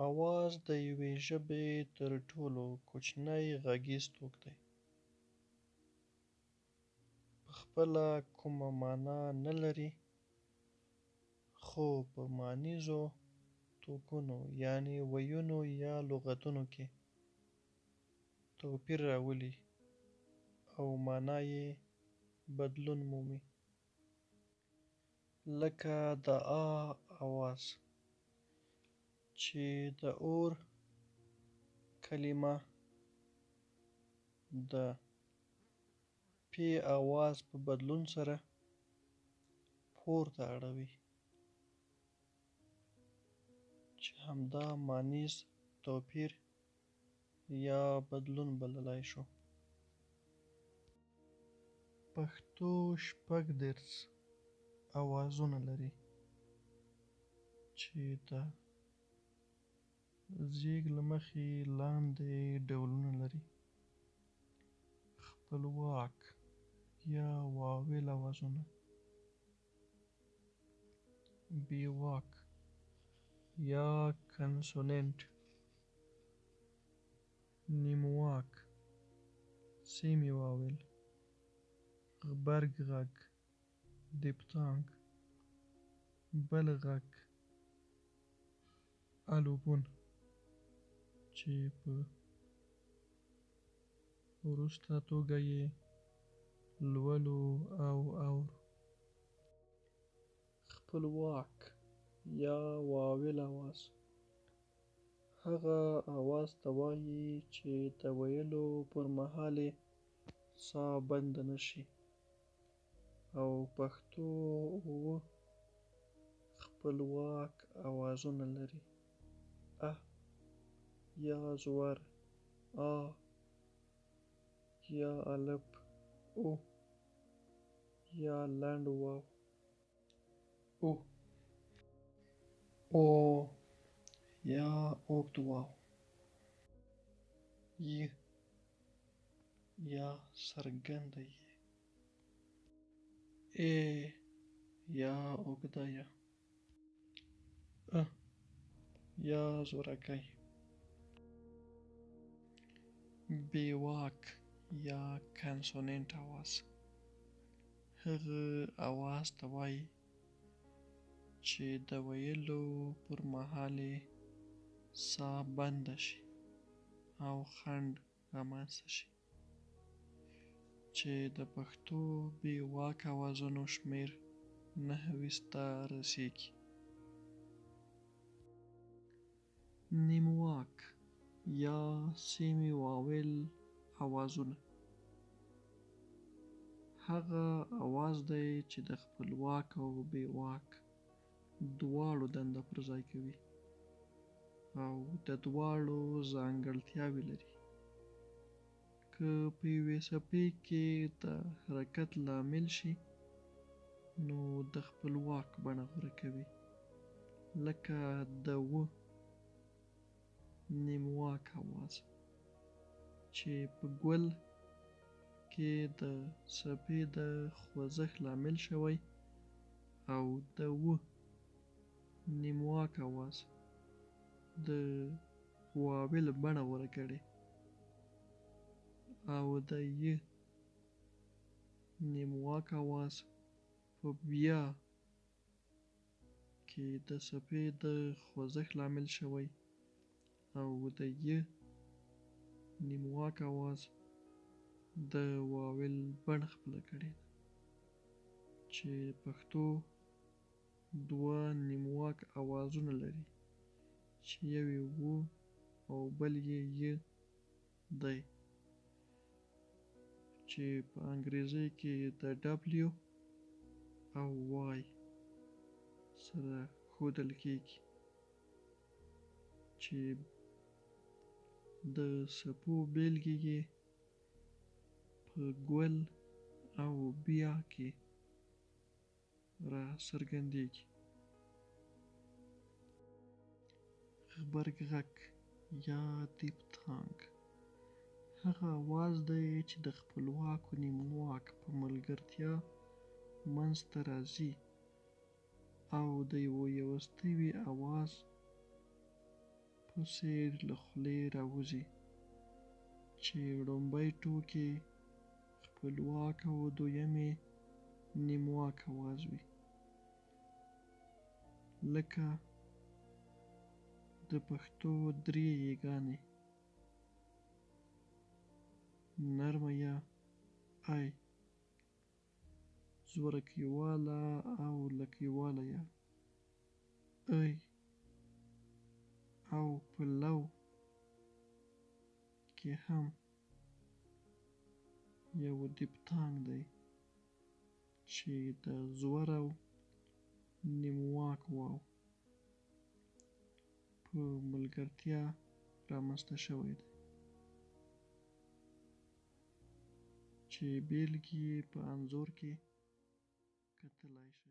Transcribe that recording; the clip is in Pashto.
آواز د یوې ژبې تر ټولو کوچنی غږیز توک دی. پخپله کومه مانا نه لري، خو په مانیزو توکونو یعنې ویونو یا لغتونو کې توپیر راولي او مانا یې بدلون مومي. لکه د "آ" آواز چې د "اور" کلیمه د "پ" آواز په بدلون سره پورته اړوي، چې همدا مانیز توپیر یا بدلون بللی شو. پښتو شپږ-دېرش آوازونه لري، چې د زېږ له مخې لاندې ډولونه لري: خپلواک یا واویل آوازونه، بېواک یا کنسوننټ، نیمواک سیمې واویل، غبرګ غږ دیپتانګ، بل غږ الوبون، چې په وروسته توګه یې لولو او اورو. خپلواک یا واویل آواز هغه آواز ته وایي چې د ویلو پر مهال یې ساه بنده نه شي. او پښتو اووه خپلواک آوازونه لري: ا یا زور، آ یا الف، او یا لنډ واو، او، او یا اوږد واو، ی یا څرګنده ی، ای یا اوږده ی، ا یا زورکی. بېواک یا کنسوننټ آواز هغه آواز ته وایي چې د ویلو پر مهال یې ساه بنده شي او خنډ رامنځته شي، چې د پښتو بېواک آوازونو شمېر 29 ته رسیږي. نیمواک یا سیمې واویل آوازونه هغه آواز دی چې د خپلواک او بېواک دواړو دنده پر ځای کوي او د دواړو ځانګړتیاوې لري. که په یوې څپې کې د حرکت لامل شي، نو د خپلواک بڼه غوره کوي، لکه د "و" نیمواک آواز چې په ګول کې د څپې د خوځښت لامل شوی، او د "و" نیمواک آواز د واویل بڼه غوره کړې، او د "ی" نیمواک آواز په "بیا" کې د څپې د خوځښت لامل شوی، او د "ی" نیمواک آواز د واویل بڼه خپله کړې ده، چې پښتو دوه نیمواک آوازونه لري، چې یو یې "و" او بل یې "ی" دی، چې په انګریزي کې د "w" او "y" سره ښودل کېږي، چې د څپو بیلګې یې په ګول او بیا کې راڅرګندېږي. غبرګ غږ یا دیپتانګ هغه آواز دی چې د خپلواک او نیمواک په ملګرتیا منځته راځي او د یوه یوستوي آواز په څېر له خولې راوځي، چې لومړی ټوکې خپلواک او دویم یې نیمواک آواز وي. لکه د پښتو درې ی ګانې: نرمه ی ای، زورکیواله او لکیواله ی ای، او په لو کې هم یو دیپتانګ دی چې د زور او نیمواک واو په ملګرتیا رامنځته شوی دی، چې بیلګې یې په انځور کې کتلای شئ.